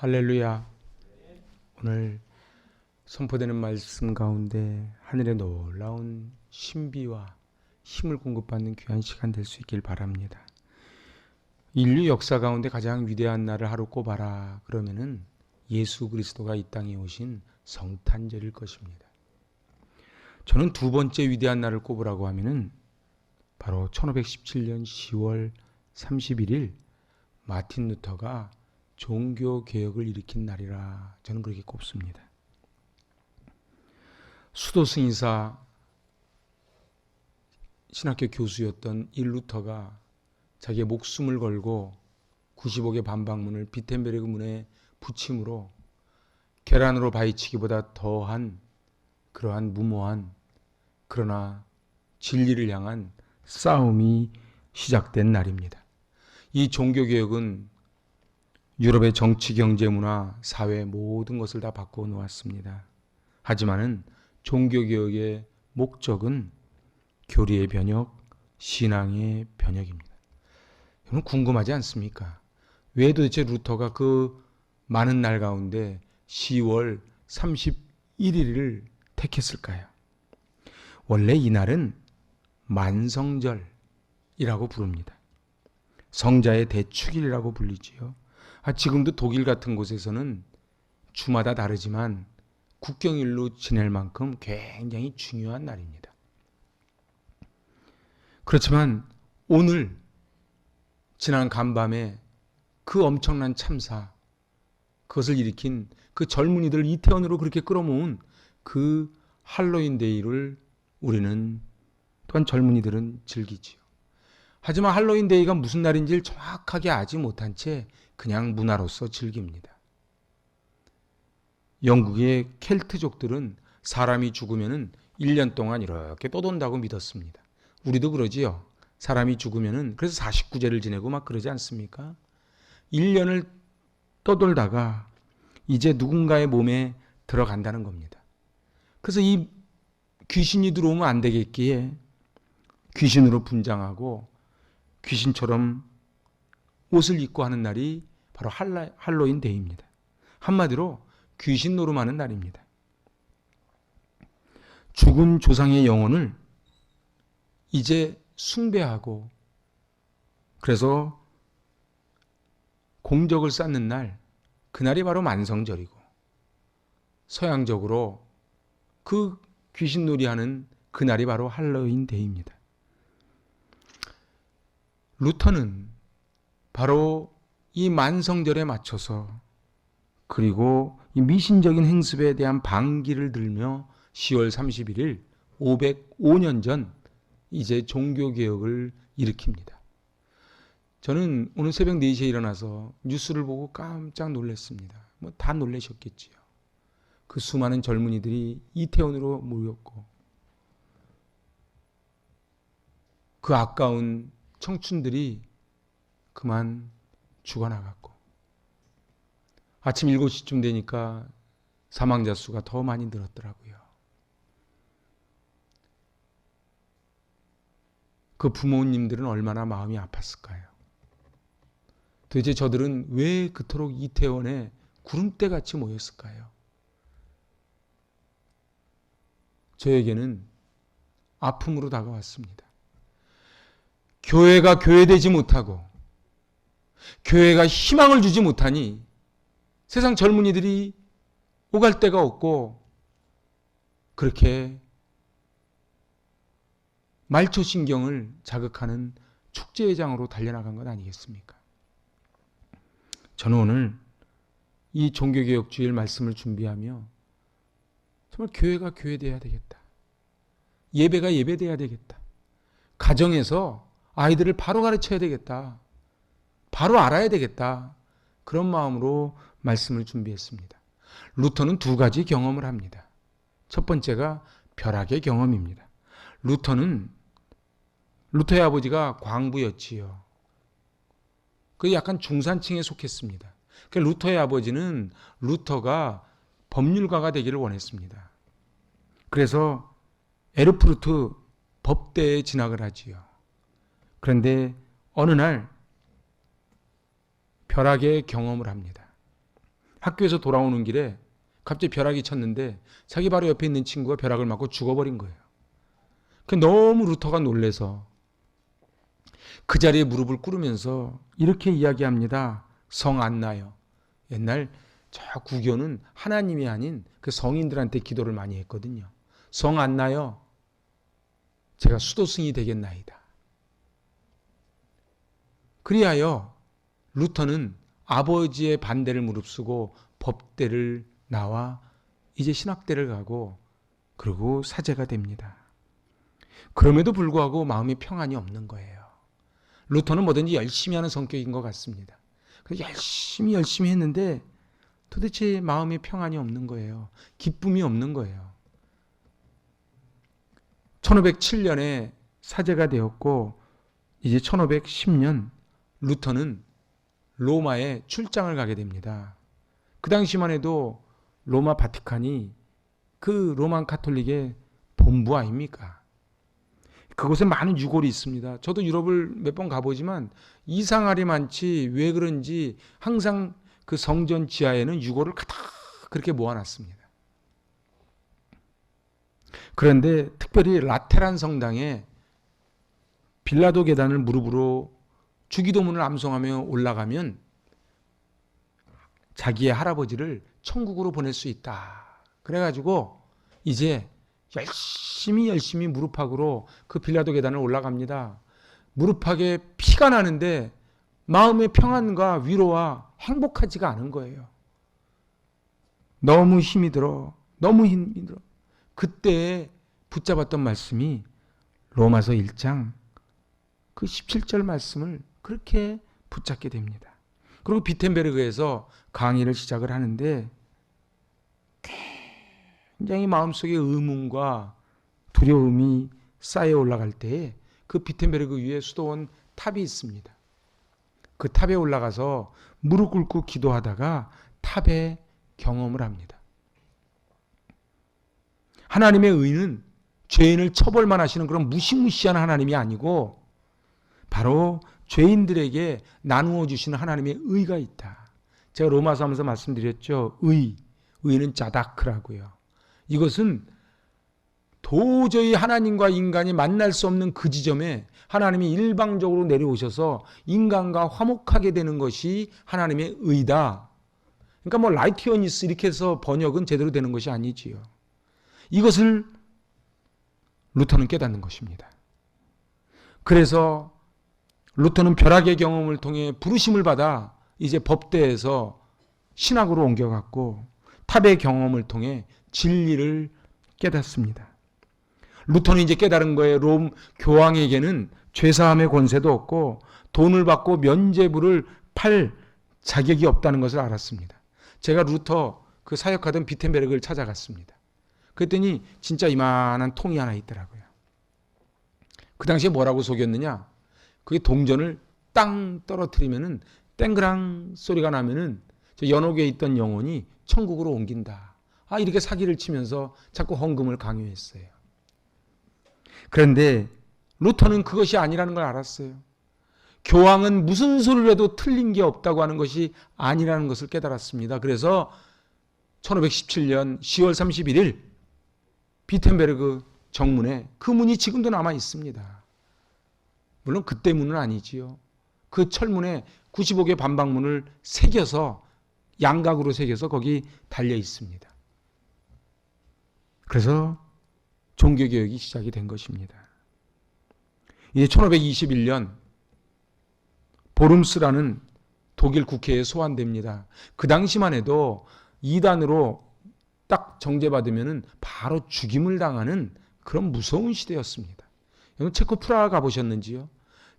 할렐루야. 오늘 선포되는 말씀 가운데 하늘의 놀라운 신비와 힘을 공급받는 귀한 시간 될 수 있길 바랍니다. 인류 역사 가운데 가장 위대한 날을 하루 꼽아라 그러면은 예수 그리스도가 이 땅에 오신 성탄절일 것입니다. 저는 두 번째 위대한 날을 꼽으라고 하면은 바로 1517년 10월 31일 마틴 루터가 종교 개혁을 일으킨 날이라 저는 그렇게 꼽습니다. 수도 승이사 신학교 교수였던 이 루터가 자기의 목숨을 걸고 95개 반박문을 비텐베르그 문에 붙임으로 계란으로 바위치기보다 더한 그러한 무모한 그러나 진리를 향한 싸움이 시작된 날입니다. 이 종교개혁은 유럽의 정치, 경제, 문화, 사회 모든 것을 다 바꿔 놓았습니다. 하지만은 종교개혁의 목적은 교리의 변혁, 신앙의 변혁입니다. 여러분 궁금하지 않습니까? 왜 도대체 루터가 그 많은 날 가운데 10월 31일을 택했을까요? 원래 이 날은 만성절이라고 부릅니다. 성자의 대축일이라고 불리지요. 지금도 독일 같은 곳에서는 주마다 다르지만 국경일로 지낼 만큼 굉장히 중요한 날입니다. 그렇지만 오늘 지난 간밤에 그 엄청난 참사, 그것을 일으킨 그 젊은이들 이태원으로 그렇게 끌어모은 그 할로윈 데이를 우리는 또한 젊은이들은 즐기지요. 하지만 할로윈 데이가 무슨 날인지를 정확하게 알지 못한 채 그냥 문화로서 즐깁니다. 영국의 켈트족들은 사람이 죽으면 1년 동안 이렇게 떠돈다고 믿었습니다. 우리도 그러지요. 사람이 죽으면 그래서 49제를 지내고 막 그러지 않습니까? 1년을 떠돌다가 이제 누군가의 몸에 들어간다는 겁니다. 그래서 이 귀신이 들어오면 안 되겠기에 귀신으로 분장하고 귀신처럼 옷을 입고 하는 날이 바로 할로윈 데이입니다. 한마디로 귀신 노름하는 날입니다. 죽은 조상의 영혼을 이제 숭배하고 그래서 공적을 쌓는 날, 그날이 바로 만성절이고 서양적으로 그 귀신놀이하는 그날이 바로 할로윈 데이입니다. 루터는 바로 이 만성절에 맞춰서 그리고 이 미신적인 행습에 대한 반기를 들며 10월 31일 505년 전 이제 종교개혁을 일으킵니다. 저는 오늘 새벽 4시에 일어나서 뉴스를 보고 깜짝 놀랐습니다. 뭐 다 놀라셨겠지요. 그 수많은 젊은이들이 이태원으로 모였고 그 아까운 청춘들이 그만 죽어나갔고 아침 7시쯤 되니까 사망자 수가 더 많이 늘었더라고요. 그 부모님들은 얼마나 마음이 아팠을까요? 도대체 저들은 왜 그토록 이태원에 구름대같이 모였을까요? 저에게는 아픔으로 다가왔습니다. 교회가 교회되지 못하고 교회가 희망을 주지 못하니 세상 젊은이들이 오갈 데가 없고 그렇게 말초신경을 자극하는 축제회장으로 달려나간 것 아니겠습니까? 저는 오늘 이 종교개혁주일 말씀을 준비하며 정말 교회가 교회돼야 되겠다. 예배가 예배돼야 되겠다. 가정에서 아이들을 바로 가르쳐야 되겠다. 바로 알아야 되겠다. 그런 마음으로 말씀을 준비했습니다. 루터는 두 가지 경험을 합니다. 첫 번째가 벼락의 경험입니다. 루터의 아버지가 광부였지요. 그 약간 중산층에 속했습니다. 그러니까 루터의 아버지는 루터가 법률가가 되기를 원했습니다. 그래서 에르푸르트 법대에 진학을 하지요. 그런데 어느 날 벼락의 경험을 합니다. 학교에서 돌아오는 길에 갑자기 벼락이 쳤는데 자기 바로 옆에 있는 친구가 벼락을 맞고 죽어버린 거예요. 너무 루터가 놀래서 그 자리에 무릎을 꿇으면서 이렇게 이야기합니다. 성 안 나요. 옛날 저 구교는 하나님이 아닌 그 성인들한테 기도를 많이 했거든요. 성 안 나요. 제가 수도승이 되겠나이다. 그리하여 루터는 아버지의 반대를 무릅쓰고 법대를 나와 이제 신학대를 가고 그리고 사제가 됩니다. 그럼에도 불구하고 마음이 평안이 없는 거예요. 루터는 뭐든지 열심히 하는 성격인 것 같습니다. 그래서 열심히 했는데 도대체 마음에 평안이 없는 거예요. 기쁨이 없는 거예요. 1507년에 사제가 되었고 이제 1510년 루터는 로마에 출장을 가게 됩니다. 그 당시만 해도 로마 바티칸이 그 로만 카톨릭의 본부 아닙니까? 그곳에 많은 유골이 있습니다. 저도 유럽을 몇 번 가보지만 이상하리 많지 왜 그런지 항상 그 성전 지하에는 유골을 가득 그렇게 모아놨습니다. 그런데 특별히 라테란 성당에 빌라도 계단을 무릎으로 주기도문을 암송하며 올라가면 자기의 할아버지를 천국으로 보낼 수 있다. 그래가지고 이제 열심히 무릎팍으로 그 빌라도 계단을 올라갑니다. 무릎팍에 피가 나는데 마음의 평안과 위로와 행복하지가 않은 거예요. 너무 힘이 들어. 그때 붙잡았던 말씀이 로마서 1장 그 17절 말씀을 그렇게 붙잡게 됩니다. 그리고 비텐베르그에서 강의를 시작을 하는데 굉장히 마음속에 의문과 두려움이 쌓여 올라갈 때에 그 비텐베르그 위에 수도원 탑이 있습니다. 그 탑에 올라가서 무릎 꿇고 기도하다가 탑의 경험을 합니다. 하나님의 의는 죄인을 처벌만 하시는 그런 무시무시한 하나님이 아니고 바로 죄인들에게 나누어 주시는 하나님의 의가 있다. 제가 로마서 하면서 말씀드렸죠. 의는 자다크라고요. 이것은 도저히 하나님과 인간이 만날 수 없는 그 지점에 하나님이 일방적으로 내려오셔서 인간과 화목하게 되는 것이 하나님의 의다. 그러니까 뭐 라이티어니스 이렇게 해서 번역은 제대로 되는 것이 아니지요. 이것을 루터는 깨닫는 것입니다. 그래서 루터는 벼락의 경험을 통해 부르심을 받아 이제 법대에서 신학으로 옮겨갔고 탑의 경험을 통해 진리를 깨닫습니다. 루터는 이제 깨달은 거예요. 롬 교황에게는 죄사함의 권세도 없고 돈을 받고 면죄부를 팔 자격이 없다는 것을 알았습니다. 제가 루터 그 사역하던 비텐베르그를 찾아갔습니다. 그랬더니 진짜 이만한 통이 하나 있더라고요. 그 당시에 뭐라고 속였느냐? 그게 동전을 땅 떨어뜨리면은 땡그랑 소리가 나면은 저 연옥에 있던 영혼이 천국으로 옮긴다. 이렇게 사기를 치면서 자꾸 헌금을 강요했어요. 그런데 루터는 그것이 아니라는 걸 알았어요. 교황은 무슨 소리를 해도 틀린 게 없다고 하는 것이 아니라는 것을 깨달았습니다. 그래서 1517년 10월 31일 비텐베르그 정문에 그 문이 지금도 남아 있습니다. 물론 그때 문은 아니지요. 그 철문에 95개 반박문을 새겨서 양각으로 새겨서 거기 달려 있습니다. 그래서 종교개혁이 시작이 된 것입니다. 이제 1521년 보름스라는 독일 국회에 소환됩니다. 그 당시만 해도 이단으로 딱 정죄받으면 바로 죽임을 당하는 그런 무서운 시대였습니다. 여러분 체코 프라하 가보셨는지요?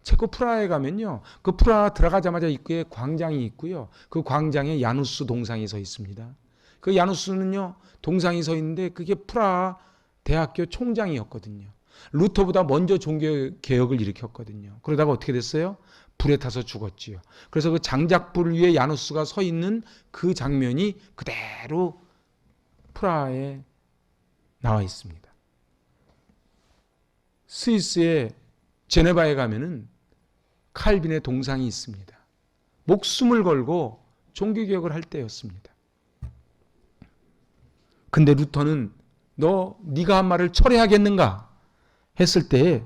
체코 프라하에 가면요. 그 프라하 들어가자마자 입구에 광장이 있고요. 그 광장에 야누스 동상이 서 있습니다. 그 야누스는요. 동상이 서 있는데 그게 프라하 대학교 총장이었거든요. 루터보다 먼저 종교개혁을 일으켰거든요. 그러다가 어떻게 됐어요? 불에 타서 죽었지요. 그래서 그 장작불 위에 야누스가 서 있는 그 장면이 그대로 프라하에 나와 있습니다. 스위스의 제네바에 가면은 칼빈의 동상이 있습니다. 목숨을 걸고 종교개혁을 할 때였습니다. 근데 루터는 네가 한 말을 철회하겠는가 했을 때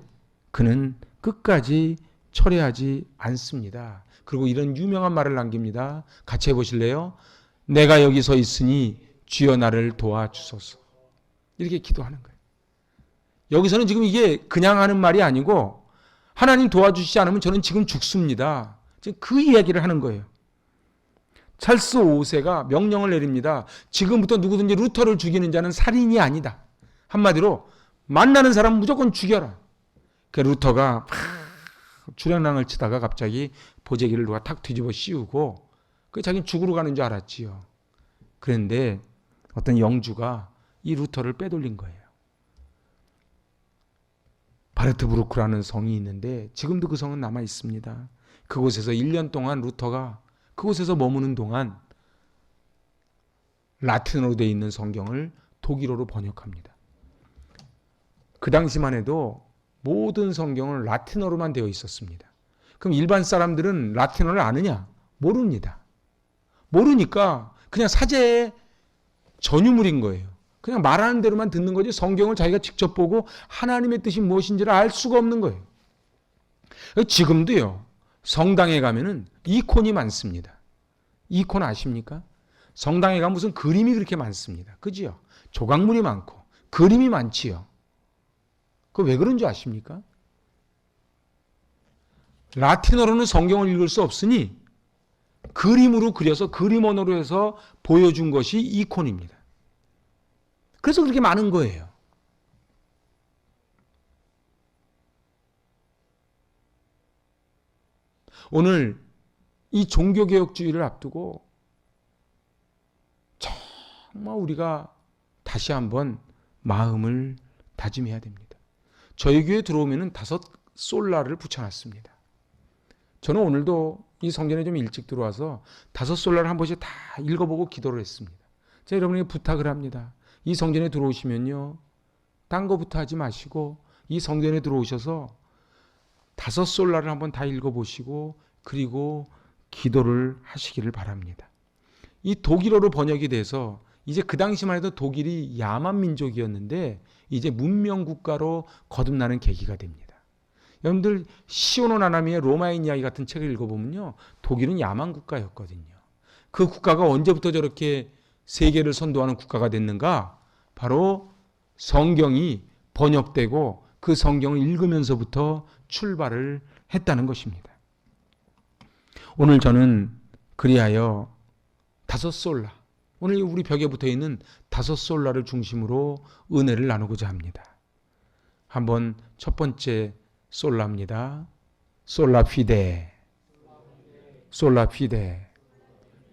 그는 끝까지 철회하지 않습니다. 그리고 이런 유명한 말을 남깁니다. 같이 해보실래요? 내가 여기 서 있으니 주여 나를 도와주소서. 이렇게 기도하는 거예요. 여기서는 지금 이게 그냥 하는 말이 아니고 하나님 도와주시지 않으면 저는 지금 죽습니다. 지금 그 이야기를 하는 거예요. 찰스 5세가 명령을 내립니다. 지금부터 누구든지 루터를 죽이는 자는 살인이 아니다. 한마디로 만나는 사람 무조건 죽여라. 그 루터가 주량랑을 치다가 갑자기 보재기를 누가 탁 뒤집어 씌우고 자기는 죽으러 가는 줄 알았지요. 그런데 어떤 영주가 이 루터를 빼돌린 거예요. 바르트부르크라는 성이 있는데 지금도 그 성은 남아 있습니다. 그곳에서 1년 동안 루터가 그곳에서 머무는 동안 라틴어로 되어 있는 성경을 독일어로 번역합니다. 그 당시만 해도 모든 성경은 라틴어로만 되어 있었습니다. 그럼 일반 사람들은 라틴어를 아느냐? 모릅니다. 모르니까 그냥 사제의 전유물인 거예요. 그냥 말하는 대로만 듣는 거지 성경을 자기가 직접 보고 하나님의 뜻이 무엇인지를 알 수가 없는 거예요. 지금도요. 성당에 가면은 이콘이 많습니다. 이콘 아십니까? 성당에 가면 무슨 그림이 그렇게 많습니다. 그지요? 조각물이 많고 그림이 많지요. 그 왜 그런 줄 아십니까? 라틴어로는 성경을 읽을 수 없으니 그림으로 그려서 그림 언어로 해서 보여준 것이 이콘입니다. 그래서 그렇게 많은 거예요. 오늘 이 종교개혁주의를 앞두고 정말 우리가 다시 한번 마음을 다짐해야 됩니다. 저희 교회 들어오면 5 솔라를 붙여놨습니다. 저는 오늘도 이 성전에 좀 일찍 들어와서 5 솔라를 한 번씩 다 읽어보고 기도를 했습니다. 제가 여러분에게 부탁을 합니다. 이 성전에 들어오시면요. 딴 거부터 하지 마시고 이 성전에 들어오셔서 5 솔라를 한번 다 읽어보시고 그리고 기도를 하시기를 바랍니다. 이 독일어로 번역이 돼서 이제 그 당시만 해도 독일이 야만 민족이었는데 이제 문명 국가로 거듭나는 계기가 됩니다. 여러분들 시오노 나나미의 로마인 이야기 같은 책을 읽어보면요. 독일은 야만 국가였거든요. 그 국가가 언제부터 저렇게 세계를 선도하는 국가가 됐는가? 바로 성경이 번역되고 그 성경을 읽으면서부터 출발을 했다는 것입니다. 오늘 저는 그리하여 5 솔라, 오늘 우리 벽에 붙어있는 5 솔라를 중심으로 은혜를 나누고자 합니다. 한번 첫 번째 솔라입니다. 솔라 피데. 솔라 피데.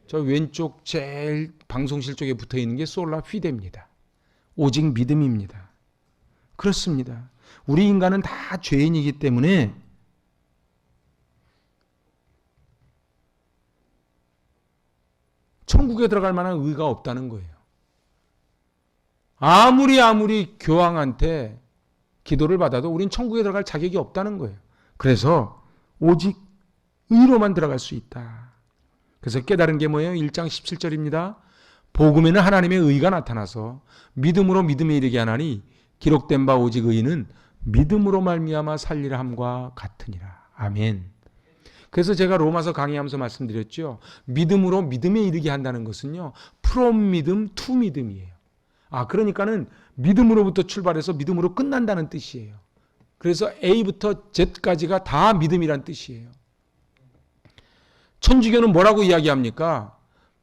저 왼쪽 제일 방송실 쪽에 붙어있는 게 솔라 피데입니다. 오직 믿음입니다. 그렇습니다. 우리 인간은 다 죄인이기 때문에 천국에 들어갈 만한 의가 없다는 거예요. 아무리 교황한테 기도를 받아도 우린 천국에 들어갈 자격이 없다는 거예요. 그래서 오직 의로만 들어갈 수 있다. 그래서 깨달은 게 뭐예요? 1장 17절입니다. 복음에는 하나님의 의가 나타나서 믿음으로 믿음에 이르게 하나니 기록된 바 오직 의인은 믿음으로 말미암아 살리라 함과 같으니라. 아멘. 그래서 제가 로마서 강의하면서 말씀드렸죠. 믿음으로 믿음에 이르게 한다는 것은요. from 믿음 to 믿음이에요. 그러니까는 믿음으로부터 출발해서 믿음으로 끝난다는 뜻이에요. 그래서 A부터 Z까지가 다 믿음이란 뜻이에요. 천주교는 뭐라고 이야기합니까?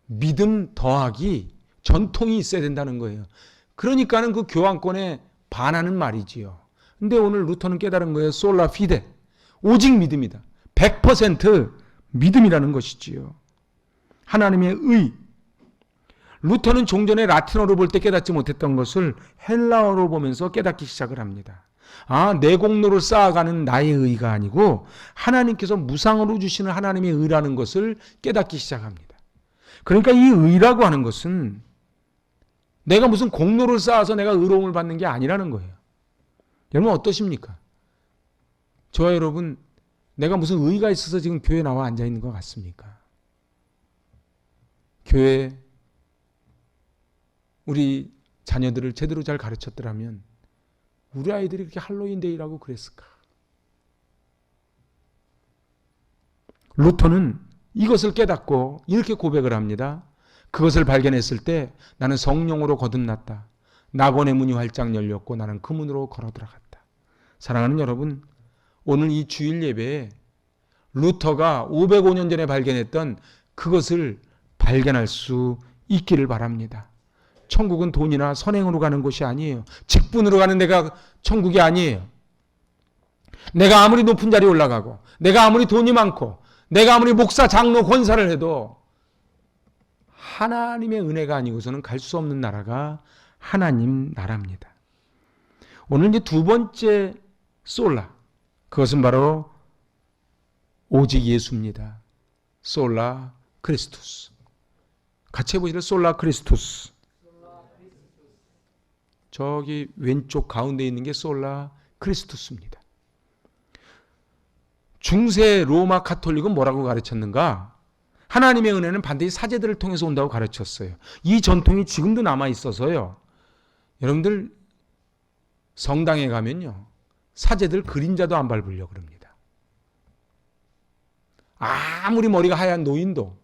믿음 더하기 전통이 있어야 된다는 거예요. 그러니까는 그 교황권에 반하는 말이지요. 근데 오늘 루터는 깨달은 거예요. 솔라 피데. 오직 믿음이다. 100% 믿음이라는 것이지요. 하나님의 의. 루터는 종전에 라틴어로 볼 때 깨닫지 못했던 것을 헬라어로 보면서 깨닫기 시작을 합니다. 내 공로를 쌓아가는 나의 의가 아니고 하나님께서 무상으로 주시는 하나님의 의라는 것을 깨닫기 시작합니다. 그러니까 이 의라고 하는 것은 내가 무슨 공로를 쌓아서 내가 의로움을 받는 게 아니라는 거예요. 여러분 어떠십니까? 저와 여러분 내가 무슨 의가 있어서 지금 교회에 나와 앉아 있는 것 같습니까? 교회 우리 자녀들을 제대로 잘 가르쳤더라면 우리 아이들이 그렇게 할로윈데이라고 그랬을까? 루터는 이것을 깨닫고 이렇게 고백을 합니다. 그것을 발견했을 때 나는 성령으로 거듭났다. 낙원의 문이 활짝 열렸고 나는 그 문으로 걸어 들어갔다. 사랑하는 여러분, 오늘 이 주일 예배에 루터가 505년 전에 발견했던 그것을 발견할 수 있기를 바랍니다. 천국은 돈이나 선행으로 가는 곳이 아니에요. 직분으로 가는 데가 천국이 아니에요. 내가 아무리 높은 자리에 올라가고 내가 아무리 돈이 많고 내가 아무리 목사, 장로, 권사를 해도 하나님의 은혜가 아니고서는 갈 수 없는 나라가 하나님 나라입니다. 오늘 이제 두 번째 솔라, 그것은 바로 오직 예수입니다. 솔라 크리스투스. 같이 해보시죠. 솔라 크리스투스. 저기 왼쪽 가운데 있는 게 솔라 크리스투스입니다. 중세 로마 가톨릭은 뭐라고 가르쳤는가? 하나님의 은혜는 반드시 사제들을 통해서 온다고 가르쳤어요. 이 전통이 지금도 남아 있어서요. 여러분들 성당에 가면요. 사제들 그림자도 안 밟으려고 그럽니다. 아무리 머리가 하얀 노인도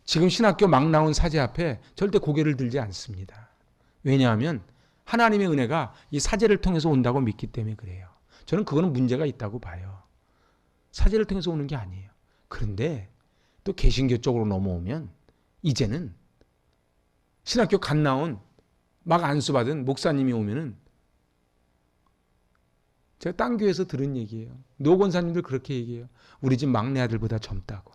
지금 신학교 막 나온 사제 앞에 절대 고개를 들지 않습니다. 왜냐하면 하나님의 은혜가 이 사제를 통해서 온다고 믿기 때문에 그래요. 저는 그거는 문제가 있다고 봐요. 사제를 통해서 오는 게 아니에요. 그런데 또 개신교 쪽으로 넘어오면 이제는 신학교 갓 나온 막 안수받은 목사님이 오면은 제가 딴 교회에서 들은 얘기예요. 노 권사님들 그렇게 얘기해요. 우리 집 막내 아들보다 젊다고.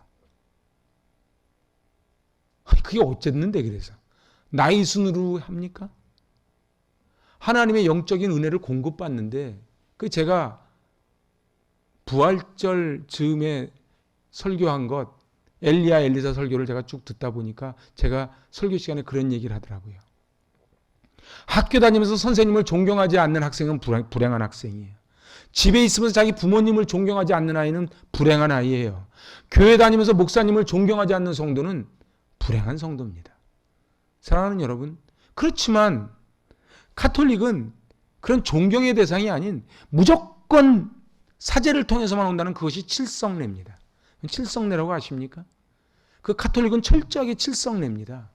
그게 어쨌는데 그래서 나이 순으로 합니까? 하나님의 영적인 은혜를 공급받는데 그 제가 부활절 즈음에 설교한 것 엘리야 엘리사 설교를 제가 쭉 듣다 보니까 제가 설교 시간에 그런 얘기를 하더라고요. 학교 다니면서 선생님을 존경하지 않는 학생은 불행한 학생이에요. 집에 있으면서 자기 부모님을 존경하지 않는 아이는 불행한 아이예요. 교회 다니면서 목사님을 존경하지 않는 성도는 불행한 성도입니다. 사랑하는 여러분, 그렇지만 가톨릭은 그런 존경의 대상이 아닌 무조건 사제를 통해서만 온다는 그것이 칠성례입니다. 칠성례라고 아십니까? 그 가톨릭은 철저하게 칠성례입니다.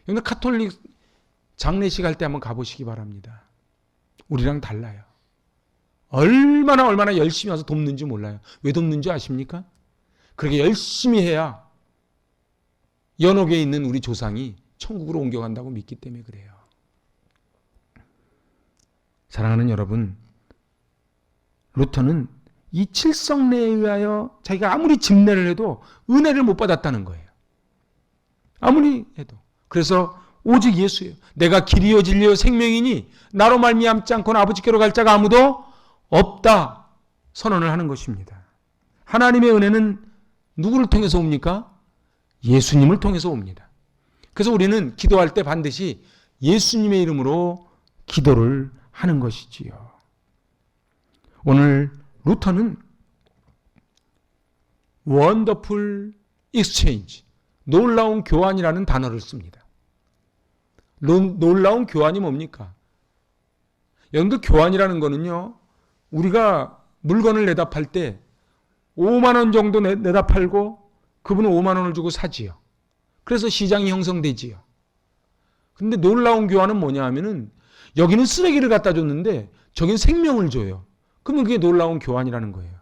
여러분 가톨릭 장례식 할 때 한번 가보시기 바랍니다. 우리랑 달라요. 얼마나 열심히 와서 돕는지 몰라요. 왜 돕는지 아십니까? 그렇게 열심히 해야 연옥에 있는 우리 조상이 천국으로 옮겨간다고 믿기 때문에 그래요. 사랑하는 여러분, 루터는 이 칠성례에 의하여 자기가 아무리 집례를 해도 은혜를 못 받았다는 거예요. 아무리 해도. 그래서 오직 예수예요. 내가 길이요 진리요 생명이니 나로 말미암지 않고는 아버지께로 갈 자가 아무도 없다 선언을 하는 것입니다. 하나님의 은혜는 누구를 통해서 옵니까? 예수님을 통해서 옵니다. 그래서 우리는 기도할 때 반드시 예수님의 이름으로 기도를 하는 것이지요. 오늘 루터는 원더풀 익스체인지, 놀라운 교환이라는 단어를 씁니다. 놀라운 교환이 뭡니까? 여러분들 교환이라는 거는요, 우리가 물건을 내다 팔 때 5만 원 정도 내다 팔고 그분은 5만 원을 주고 사지요. 그래서 시장이 형성되지요. 근데 놀라운 교환은 뭐냐 하면은 여기는 쓰레기를 갖다 줬는데 저긴 생명을 줘요. 그러면 그게 놀라운 교환이라는 거예요.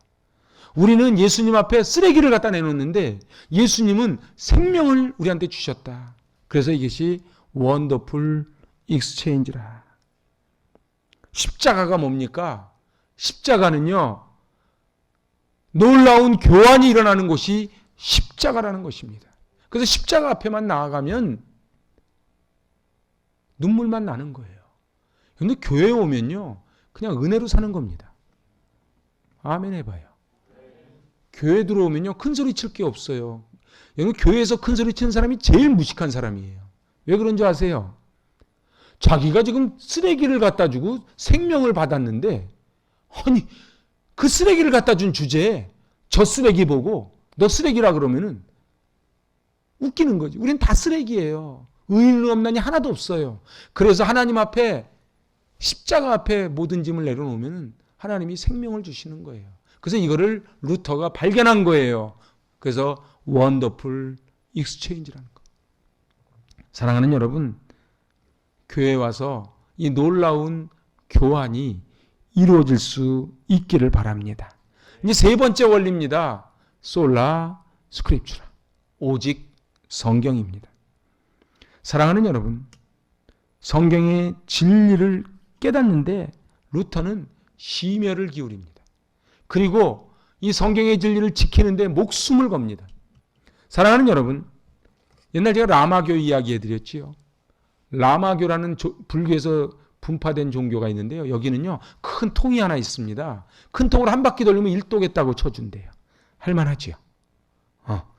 우리는 예수님 앞에 쓰레기를 갖다 내놓는데 예수님은 생명을 우리한테 주셨다. 그래서 이것이 원더풀 익스체인지라. 십자가가 뭡니까? 십자가는요, 놀라운 교환이 일어나는 곳이 십자가라는 것입니다. 그래서 십자가 앞에만 나아가면 눈물만 나는 거예요. 그런데 교회에 오면요, 그냥 은혜로 사는 겁니다. 아멘 해봐요. 교회 들어오면요, 큰 소리 칠 게 없어요. 여러분, 교회에서 큰 소리 치는 사람이 제일 무식한 사람이에요. 왜 그런 줄 아세요? 자기가 지금 쓰레기를 갖다 주고 생명을 받았는데, 아니, 그 쓰레기를 갖다 준 주제에 저 쓰레기 보고 너 쓰레기라 그러면은 웃기는 거지. 우리는 다 쓰레기예요. 의인은 없나니 하나도 없어요. 그래서 하나님 앞에 십자가 앞에 모든 짐을 내려놓으면 하나님이 생명을 주시는 거예요. 그래서 이거를 루터가 발견한 거예요. 그래서 원더풀 익스체인지라는 거. 사랑하는 여러분, 교회에 와서 이 놀라운 교환이 이루어질 수 있기를 바랍니다. 이제 세 번째 원리입니다. 솔라 스크립추라. 오직 성경입니다. 사랑하는 여러분, 성경의 진리를 깨닫는데 루터는 심혈을 기울입니다. 그리고 이 성경의 진리를 지키는데 목숨을 겁니다. 사랑하는 여러분, 옛날 제가 라마교 이야기해 드렸지요. 라마교라는 불교에서 분파된 종교가 있는데요. 여기는요, 큰 통이 하나 있습니다. 큰 통을 한 바퀴 돌리면 일독했다고 쳐준대요. 할만하지요.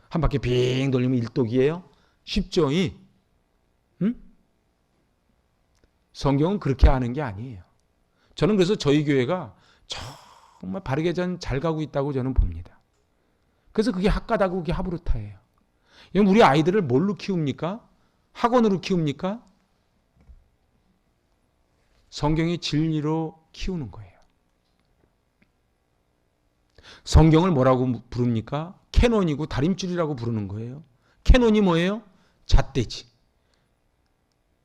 한 바퀴 빙 돌리면 일독이에요. 쉽죠? 성경은 그렇게 하는 게 아니에요. 저는 그래서 저희 교회가 정말 바르게 잘 가고 있다고 저는 봅니다. 그래서 그게 학가다고 그게 하브루타예요. 우리 아이들을 뭘로 키웁니까? 학원으로 키웁니까? 성경의 진리로 키우는 거예요. 성경을 뭐라고 부릅니까? 캐논이고 다림줄이라고 부르는 거예요. 캐논이 뭐예요? 잣대지.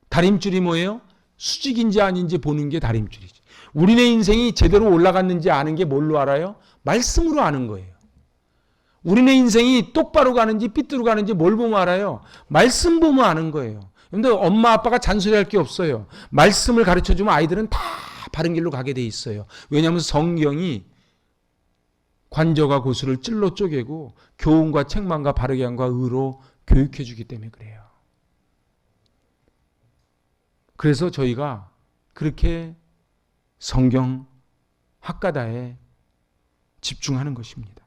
다림줄이 뭐예요? 수직인지 아닌지 보는 게 다림줄이지. 우리네 인생이 제대로 올라갔는지 아는 게 뭘로 알아요? 말씀으로 아는 거예요. 우리네 인생이 똑바로 가는지 삐뚤어 가는지 뭘 보면 알아요? 말씀 보면 아는 거예요. 근데 엄마 아빠가 잔소리할 게 없어요. 말씀을 가르쳐주면 아이들은 다 바른 길로 가게 돼 있어요. 왜냐하면 성경이 관저가 고수를 찔러 쪼개고 교훈과 책망과 바르게 함과 의로 교육해 주기 때문에 그래요. 그래서 저희가 그렇게 성경 학가다에 집중하는 것입니다.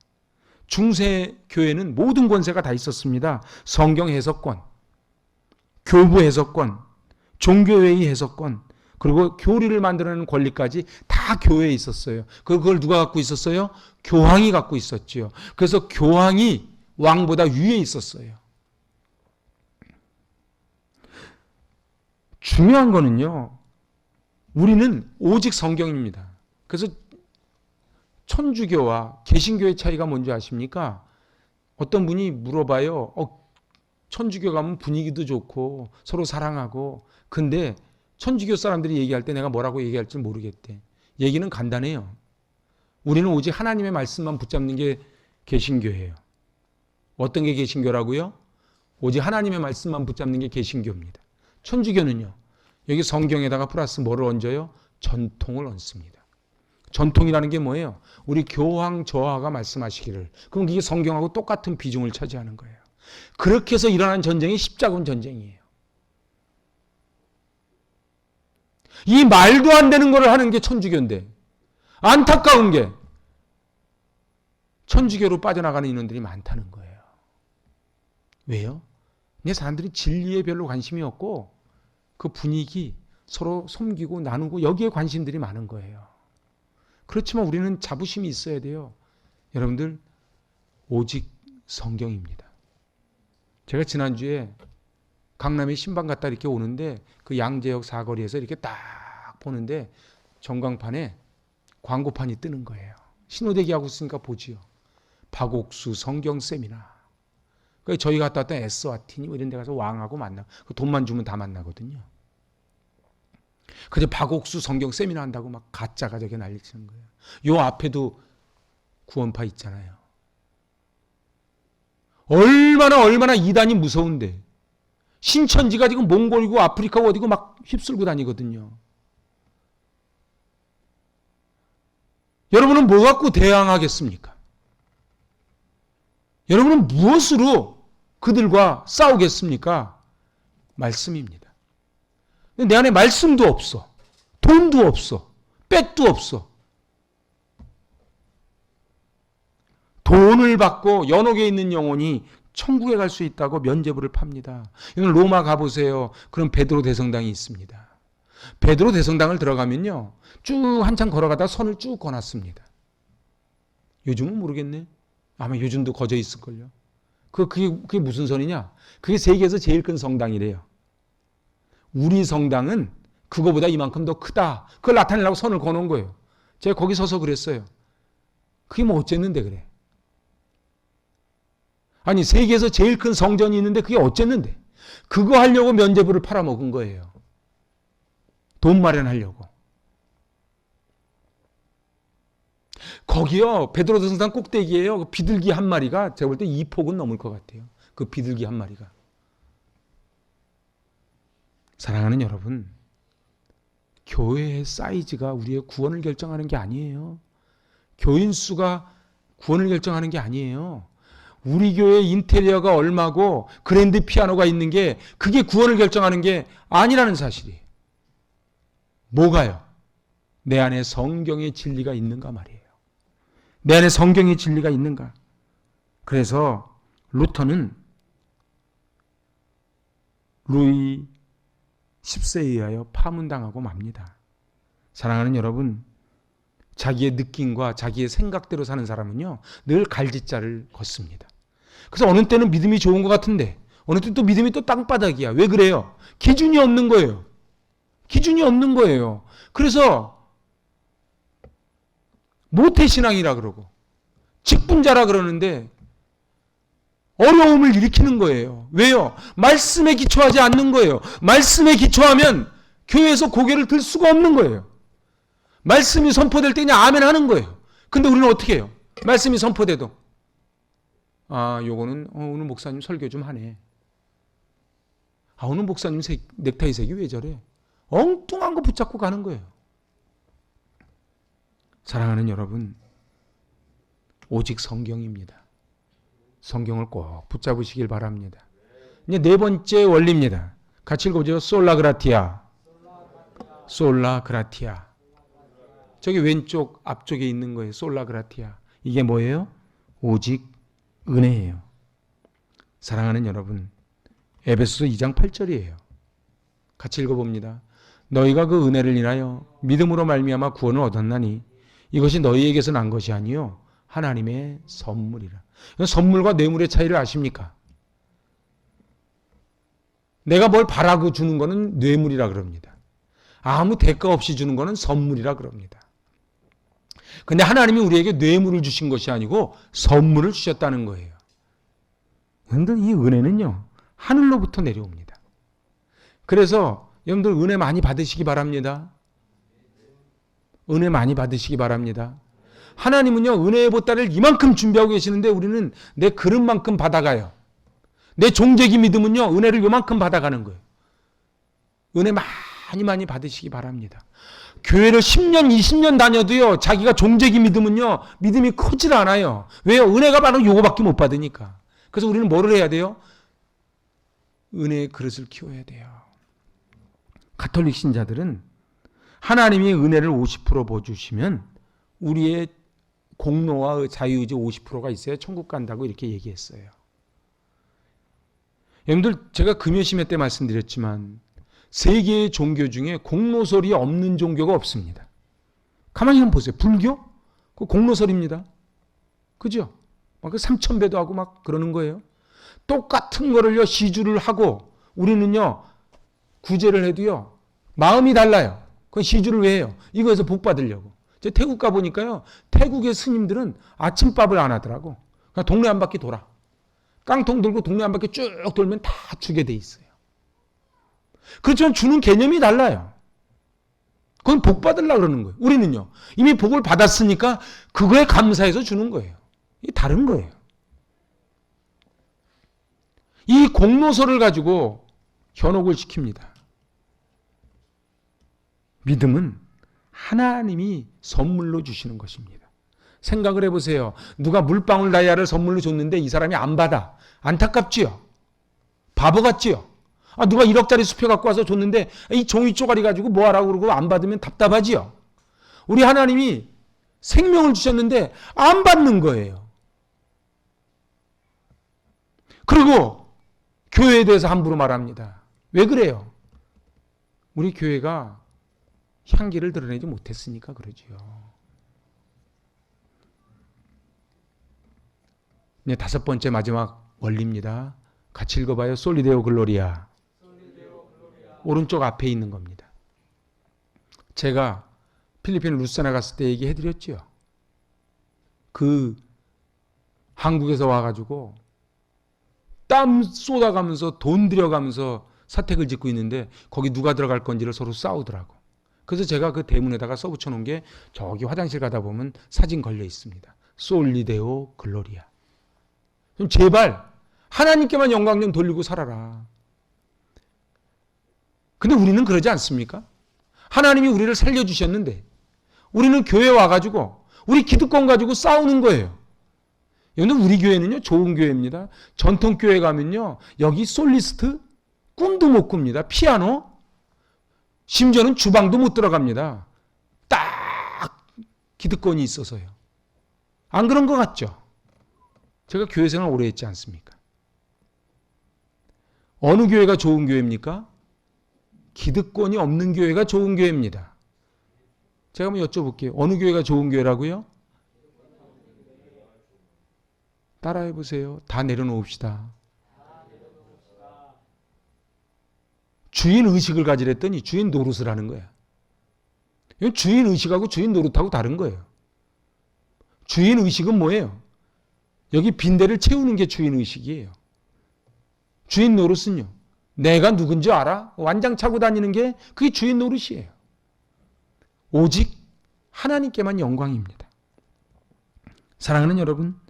중세 교회는 모든 권세가 다 있었습니다. 성경 해석권, 교부 해석권, 종교회의 해석권, 그리고 교리를 만들어내는 권리까지 다 교회에 있었어요. 그걸 누가 갖고 있었어요? 교황이 갖고 있었지요. 그래서 교황이 왕보다 위에 있었어요. 중요한 거는요, 우리는 오직 성경입니다. 그래서 천주교와 개신교의 차이가 뭔지 아십니까? 어떤 분이 물어봐요. 천주교 가면 분위기도 좋고 서로 사랑하고, 근데 천주교 사람들이 얘기할 때 내가 뭐라고 얘기할지 모르겠대. 얘기는 간단해요. 우리는 오직 하나님의 말씀만 붙잡는 게 개신교예요. 어떤 게 개신교라고요? 오직 하나님의 말씀만 붙잡는 게 개신교입니다. 천주교는요, 여기 성경에다가 플러스 뭐를 얹어요? 전통을 얹습니다. 전통이라는 게 뭐예요? 우리 교황 저하가 말씀하시기를. 그럼 이게 성경하고 똑같은 비중을 차지하는 거예요. 그렇게 해서 일어난 전쟁이 십자군 전쟁이에요. 이 말도 안 되는 걸 하는 게 천주교인데, 안타까운 게 천주교로 빠져나가는 인원들이 많다는 거예요. 왜요? 내 사람들이 진리에 별로 관심이 없고 그 분위기 서로 섬기고 나누고 여기에 관심들이 많은 거예요. 그렇지만 우리는 자부심이 있어야 돼요. 여러분들, 오직 성경입니다. 제가 지난주에 강남에 신방 갔다 이렇게 오는데 그 양재역 사거리에서 이렇게 딱 보는데 전광판에 광고판이 뜨는 거예요. 신호대기 하고 있으니까 보지요. 박옥수 성경 세미나. 그러니까 저희 갔다 왔던 에스와티니 이런 데 가서 왕하고 만나고, 그 돈만 주면 다 만나거든요. 그래서 박옥수 성경 세미나 한다고 막 가짜가 저게 난리치는 거예요. 요 앞에도 구원파 있잖아요. 얼마나 이단이 무서운데. 신천지가 지금 몽골이고 아프리카고 어디고 막 휩쓸고 다니거든요. 여러분은 뭐 갖고 대항하겠습니까? 여러분은 무엇으로 그들과 싸우겠습니까? 말씀입니다. 내 안에 말씀도 없어. 돈도 없어. 백도 없어. 돈을 받고 연옥에 있는 영혼이 천국에 갈 수 있다고 면죄부를 팝니다. 이건 로마 가보세요. 그럼 베드로 대성당이 있습니다. 베드로 대성당을 들어가면요, 쭉 한참 걸어가다 선을 쭉 거놨습니다. 요즘은 모르겠네. 아마 요즘도 거저 있을걸요. 그게 무슨 선이냐? 그게 세계에서 제일 큰 성당이래요. 우리 성당은 그거보다 이만큼 더 크다. 그걸 나타내려고 선을 거놓은 거예요. 제가 거기 서서 그랬어요. 그게 뭐 어쨌는데 그래. 아니 세계에서 제일 큰 성전이 있는데 그게 어쨌는데. 그거 하려고 면죄부를 팔아먹은 거예요. 돈 마련하려고. 거기요 베드로 성당 꼭대기에요. 그 비둘기 한 마리가 제가 볼 때 2폭은 넘을 것 같아요. 그 비둘기 한 마리가. 사랑하는 여러분, 교회의 사이즈가 우리의 구원을 결정하는 게 아니에요. 교인 수가 구원을 결정하는 게 아니에요. 우리 교회 인테리어가 얼마고 그랜드 피아노가 있는 게 그게 구원을 결정하는 게 아니라는 사실이에요. 뭐가요? 내 안에 성경의 진리가 있는가 말이에요. 내 안에 성경의 진리가 있는가. 그래서 루터는 루이 10세에 의하여 파문당하고 맙니다. 사랑하는 여러분, 자기의 느낌과 자기의 생각대로 사는 사람은요 늘 갈짓자를 걷습니다. 그래서 어느 때는 믿음이 좋은 것 같은데 어느 때는 또 믿음이 또 땅바닥이야. 왜 그래요? 기준이 없는 거예요. 기준이 없는 거예요. 그래서 모태신앙이라 그러고 직분자라 그러는데 어려움을 일으키는 거예요. 왜요? 말씀에 기초하지 않는 거예요. 말씀에 기초하면 교회에서 고개를 들 수가 없는 거예요. 말씀이 선포될 때 그냥 아멘 하는 거예요. 근데 우리는 어떻게 해요? 말씀이 선포돼도 요거는 오늘 목사님 설교 좀 하네. 오늘 목사님 넥타이 색이 왜 저래? 엉뚱한 거 붙잡고 가는 거예요. 사랑하는 여러분, 오직 성경입니다. 성경을 꼭 붙잡으시길 바랍니다. 이제 네 번째 원리입니다. 같이 읽어보죠. 솔라그라티아. 솔라그라티아. 저기 왼쪽 앞쪽에 있는 거예요. 솔라그라티아. 이게 뭐예요? 오직 은혜예요. 사랑하는 여러분, 에베소서 2장 8절이에요. 같이 읽어봅니다. 너희가 그 은혜를 인하여 믿음으로 말미암아 구원을 얻었나니 이것이 너희에게서 난 것이 아니요 하나님의 선물이라. 선물과 뇌물의 차이를 아십니까? 내가 뭘 바라고 주는 거는 뇌물이라 그럽니다. 아무 대가 없이 주는 거는 선물이라 그럽니다. 근데 하나님이 우리에게 뇌물을 주신 것이 아니고 선물을 주셨다는 거예요. 그런데 이 은혜는요 하늘로부터 내려옵니다. 그래서 여러분들 은혜 많이 받으시기 바랍니다. 은혜 많이 받으시기 바랍니다. 하나님은요 은혜의 보따리를 이만큼 준비하고 계시는데 우리는 내 그릇만큼 받아가요. 내 종재기 믿음은요 은혜를 이만큼 받아가는 거예요. 은혜 많이 받으시기 바랍니다. 교회를 10년 20년 다녀도요 자기가 종재기 믿음은요 믿음이 크질 않아요. 왜요? 은혜가 바로 요거밖에 못 받으니까. 그래서 우리는 뭐를 해야 돼요? 은혜의 그릇을 키워야 돼요. 가톨릭 신자들은 하나님이 은혜를 50% 부어주시면 우리의 공로와 자유의지 50%가 있어야 천국 간다고 이렇게 얘기했어요. 여러분들 제가 금요심회 때 말씀드렸지만 세계의 종교 중에 공로설이 없는 종교가 없습니다. 가만히 한번 보세요. 불교? 그 공로설입니다. 그죠? 막 3,000배도 하고 막 그러는 거예요. 똑같은 거를요 시주를 하고 우리는요 구제를 해도요 마음이 달라요. 그건 시주를 왜 해요? 이거에서 복 받으려고. 제가 태국 가보니까요 태국의 스님들은 아침밥을 안 하더라고. 그냥 동네 한 바퀴 돌아. 깡통 들고 동네 한 바퀴 쭉 돌면 다 주게 돼 있어요. 그렇지만 주는 개념이 달라요. 그건 복 받으려고 그러는 거예요. 우리는요 이미 복을 받았으니까 그거에 감사해서 주는 거예요. 이게 다른 거예요. 이 공로서를 가지고 현혹을 시킵니다. 믿음은 하나님이 선물로 주시는 것입니다. 생각을 해보세요. 누가 물방울 다이아를 선물로 줬는데 이 사람이 안 받아. 안타깝지요? 바보 같지요? 누가 1억짜리 수표 갖고 와서 줬는데 이 종이 쪼가리 가지고 뭐 하라고 그러고 안 받으면 답답하지요? 우리 하나님이 생명을 주셨는데 안 받는 거예요. 그리고 교회에 대해서 함부로 말합니다. 왜 그래요? 우리 교회가 향기를 드러내지 못했으니까 그러지요. 이제 5번째 마지막 원리입니다. 같이 읽어봐요. 솔리데오 글로리아. 오른쪽 앞에 있는 겁니다. 제가 필리핀 루사나 갔을 때 얘기해드렸죠. 그 한국에서 와가지고 땀 쏟아가면서 돈 들여가면서 사택을 짓고 있는데 거기 누가 들어갈 건지를 서로 싸우더라고. 그래서 제가 그 대문에다가 써붙여 놓은 게 저기 화장실 가다 보면 사진 걸려 있습니다. 솔리데오 글로리아. 좀 제발 하나님께만 영광 좀 돌리고 살아라. 근데 우리는 그러지 않습니까? 하나님이 우리를 살려주셨는데 우리는 교회 와가지고 우리 기득권 가지고 싸우는 거예요. 여러분, 우리 교회는요 좋은 교회입니다. 전통교회 가면요 여기 솔리스트 꿈도 못 꿉니다. 피아노 심지어는 주방도 못 들어갑니다. 딱 기득권이 있어서요. 안 그런 것 같죠? 제가 교회 생활 오래 했지 않습니까? 어느 교회가 좋은 교회입니까? 기득권이 없는 교회가 좋은 교회입니다. 제가 한번 여쭤볼게요. 어느 교회가 좋은 교회라고요? 따라해 보세요. 다 내려놓읍시다. 주인 의식을 가지랬더니 주인 노릇을 하는 거야. 이건 주인 의식하고 주인 노릇하고 다른 거예요. 주인 의식은 뭐예요? 여기 빈대를 채우는 게 주인 의식이에요. 주인 노릇은요. 내가 누군지 알아? 완장 차고 다니는 게 그게 주인 노릇이에요. 오직 하나님께만 영광입니다. 사랑하는 여러분,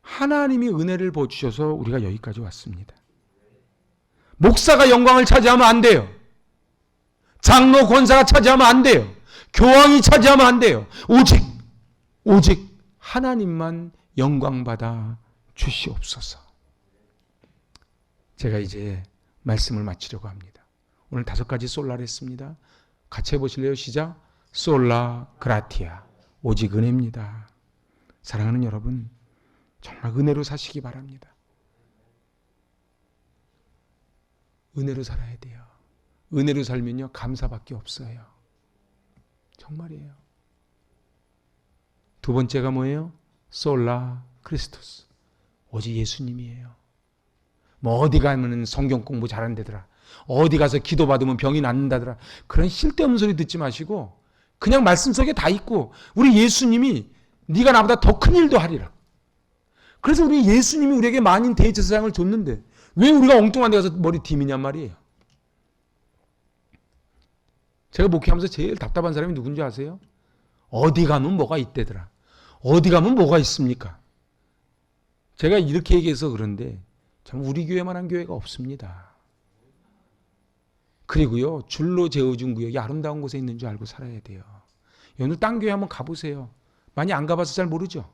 하나님이 은혜를 부어주셔서 우리가 여기까지 왔습니다. 목사가 영광을 차지하면 안 돼요. 장로 권사가 차지하면 안 돼요. 교황이 차지하면 안 돼요. 오직 하나님만 영광받아 주시옵소서. 제가 이제 말씀을 마치려고 합니다. 오늘 5가지 솔라를 했습니다. 같이 해보실래요? 시작. 솔라 그라티아. 오직 은혜입니다. 사랑하는 여러분, 정말 은혜로 사시기 바랍니다. 은혜로 살아야 돼요. 은혜로 살면요 감사밖에 없어요. 정말이에요. 2번째가 뭐예요? 솔라 크리스토스. 오직 예수님이에요. 뭐 어디 가면 성경 공부 잘한다더라. 어디 가서 기도받으면 병이 낫는다더라. 그런 쓸데없는 소리 듣지 마시고 그냥 말씀 속에 다 있고 우리 예수님이 네가 나보다 더 큰 일도 하리라. 그래서 우리 예수님이 우리에게 만인 대제사장을 줬는데 왜 우리가 엉뚱한 데 가서 머리 디미냔 말이에요. 제가 목회하면서 제일 답답한 사람이 누군지 아세요? 어디 가면 뭐가 있대더라. 어디 가면 뭐가 있습니까? 제가 이렇게 얘기해서 그런데 참 우리 교회만한 교회가 없습니다. 그리고요 줄로 재어준 구역이 아름다운 곳에 있는 줄 알고 살아야 돼요. 오늘 딴 교회 한번 가보세요. 많이 안 가봐서 잘 모르죠?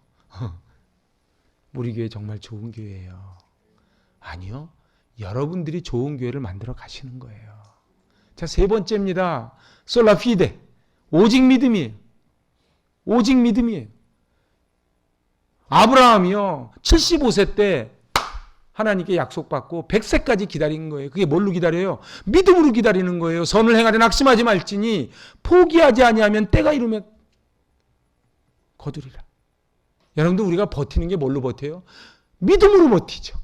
우리 교회 정말 좋은 교회예요. 아니요. 여러분들이 좋은 교회를 만들어 가시는 거예요. 자, 3번째입니다. 솔라 피데. 오직 믿음이에요. 오직 믿음이에요. 아브라함이요. 75세 때 하나님께 약속받고 100세까지 기다린 거예요. 그게 뭘로 기다려요? 믿음으로 기다리는 거예요. 선을 행하되 낙심하지 말지니 포기하지 아니하면 때가 이르면 거두리라. 여러분들 우리가 버티는 게 뭘로 버텨요? 믿음으로 버티죠.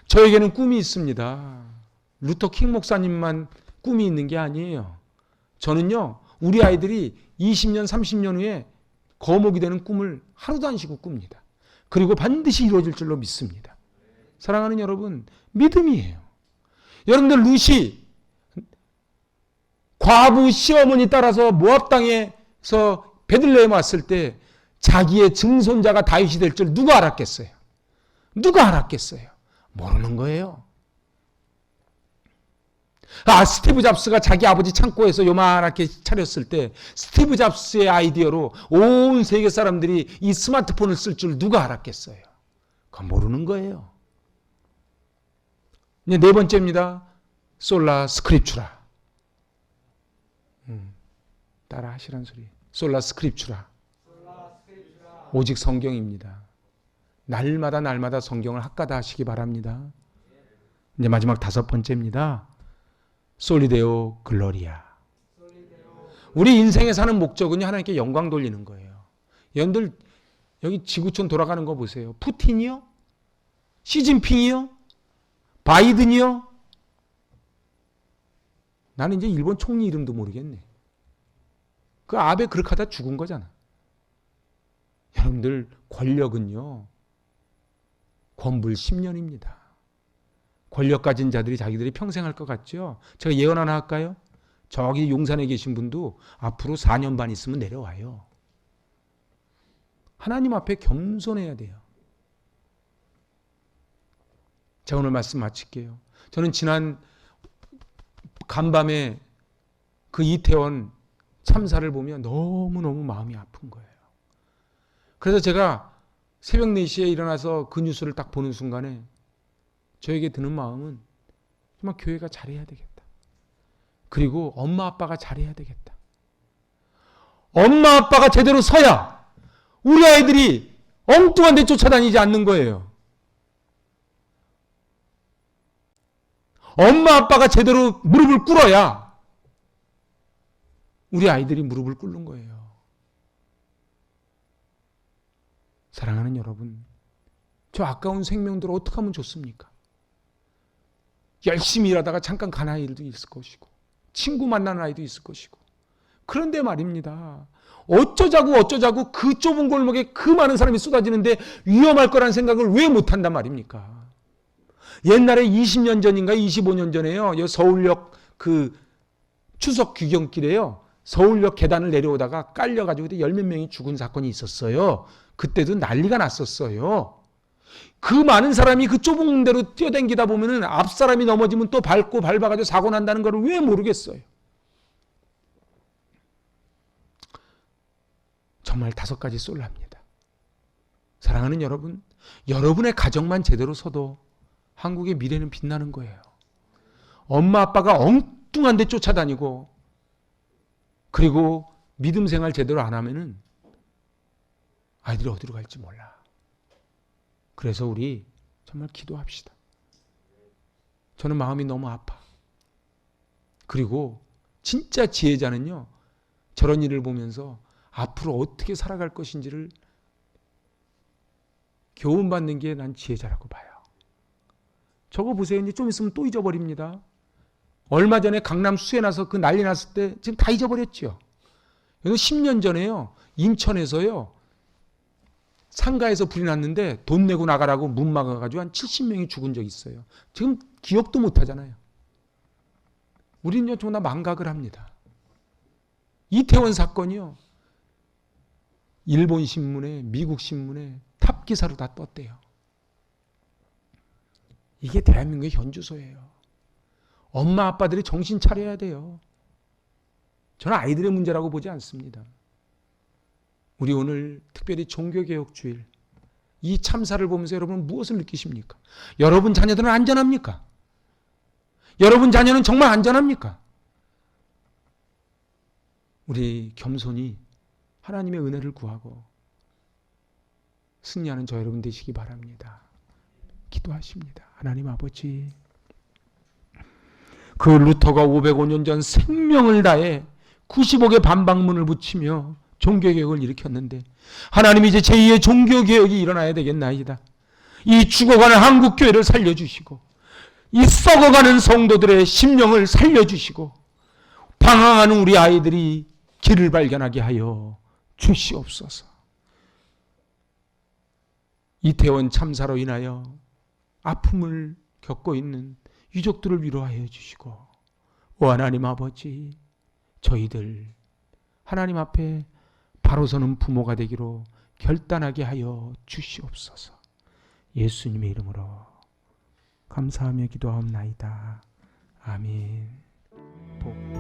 저에게는 꿈이 있습니다. 루터 킹 목사님만 꿈이 있는 게 아니에요. 저는요 우리 아이들이 20년 30년 후에 거목이 되는 꿈을 하루도 안 쉬고 꿉니다. 그리고 반드시 이루어질 줄로 믿습니다. 사랑하는 여러분, 믿음이에요. 여러분들 루시 과부 시어머니 따라서 모압 땅에서 베들레헴 왔을 때 자기의 증손자가 다윗이 될 줄 누가 알았겠어요? 누가 알았겠어요? 모르는 거예요. 스티브 잡스가 자기 아버지 창고에서 요만하게 차렸을 때 스티브 잡스의 아이디어로 온 세계 사람들이 이 스마트폰을 쓸 줄 누가 알았겠어요? 그건 모르는 거예요. 이제 4번째입니다. 솔라 스크립추라. 따라 하시란 소리. 솔라 스크립추라. 오직 성경입니다. 날마다 성경을 학가다 하시기 바랍니다. 이제 마지막 5번째입니다. 솔리데오 글로리아. 우리 인생에 사는 목적은요 하나님께 영광 돌리는 거예요. 여러분들 여기 지구촌 돌아가는 거 보세요. 푸틴이요? 시진핑이요? 바이든이요? 나는 이제 일본 총리 이름도 모르겠네. 그 아베 그렇게 하다 죽은 거잖아. 여러분들, 권력은요, 권불 10년입니다. 권력 가진 자들이 자기들이 평생 할 것 같죠? 제가 예언 하나 할까요? 저기 용산에 계신 분도 앞으로 4년 반 있으면 내려와요. 하나님 앞에 겸손해야 돼요. 제가 오늘 말씀 마칠게요. 저는 지난 간밤에 그 이태원 참사를 보면 너무너무 마음이 아픈 거예요. 그래서 제가 새벽 4시에 일어나서 그 뉴스를 딱 보는 순간에 저에게 드는 마음은 정말 교회가 잘해야 되겠다. 그리고 엄마 아빠가 잘해야 되겠다. 엄마 아빠가 제대로 서야 우리 아이들이 엉뚱한 데 쫓아다니지 않는 거예요. 엄마 아빠가 제대로 무릎을 꿇어야 우리 아이들이 무릎을 꿇는 거예요. 사랑하는 여러분, 저 아까운 생명들을 어떻게 하면 좋습니까? 열심히 일하다가 잠깐 가는 아이들도 있을 것이고, 친구 만나는 아이도 있을 것이고. 그런데 말입니다, 어쩌자고 그 좁은 골목에 그 많은 사람이 쏟아지는데 위험할 거라는 생각을 왜 못한단 말입니까? 옛날에 20년 전인가 25년 전에요, 서울역 그 추석 귀경길에요, 서울역 계단을 내려오다가 깔려가지고 열 몇 명이 죽은 사건이 있었어요. 그때도 난리가 났었어요. 그 많은 사람이 그 좁은 데로 뛰어다니다 보면은 앞 사람이 넘어지면 또 밟고 밟아가지고 사고 난다는 걸 왜 모르겠어요? 정말 5가지 쏠랍니다. 사랑하는 여러분, 여러분의 가정만 제대로 서도 한국의 미래는 빛나는 거예요. 엄마 아빠가 엉뚱한 데 쫓아다니고 그리고 믿음 생활 제대로 안 하면은 아이들이 어디로 갈지 몰라. 그래서 우리 정말 기도합시다. 저는 마음이 너무 아파. 그리고 진짜 지혜자는요, 저런 일을 보면서 앞으로 어떻게 살아갈 것인지를 교훈받는 게 난 지혜자라고 봐요. 저거 보세요. 이제 좀 있으면 또 잊어버립니다. 얼마 전에 강남 수해 나서 그 난리 났을 때 지금 다 잊어버렸죠. 10년 전에요, 인천에서요, 상가에서 불이 났는데 돈 내고 나가라고 문 막아가지고 한 70명이 죽은 적이 있어요. 지금 기억도 못 하잖아요. 우리는요, 정말 망각을 합니다. 이태원 사건이요, 일본 신문에, 미국 신문에 탑 기사로 다 떴대요. 이게 대한민국의 현주소예요. 엄마 아빠들이 정신 차려야 돼요. 저는 아이들의 문제라고 보지 않습니다. 우리 오늘 특별히 종교개혁주일, 이 참사를 보면서 여러분은 무엇을 느끼십니까? 여러분 자녀들은 안전합니까? 여러분 자녀는 정말 안전합니까? 우리 겸손히 하나님의 은혜를 구하고 승리하는 저 여러분 되시기 바랍니다. 기도하십니다. 하나님 아버지, 그 루터가 505년 전 생명을 다해 95개 반박문을 붙이며 종교개혁을 일으켰는데 하나님이 이제 제2의 종교개혁이 일어나야 되겠나이다. 이 죽어가는 한국교회를 살려주시고 이 썩어가는 성도들의 심령을 살려주시고 방황하는 우리 아이들이 길을 발견하게 하여 주시옵소서. 이태원 참사로 인하여 아픔을 겪고 있는 유족들을 위로하여 주시고, 오 하나님 아버지, 저희들 하나님 앞에 바로 서는 부모가 되기로 결단하게 하여 주시옵소서. 예수님의 이름으로 감사하며 기도하옵나이다. 아멘. 복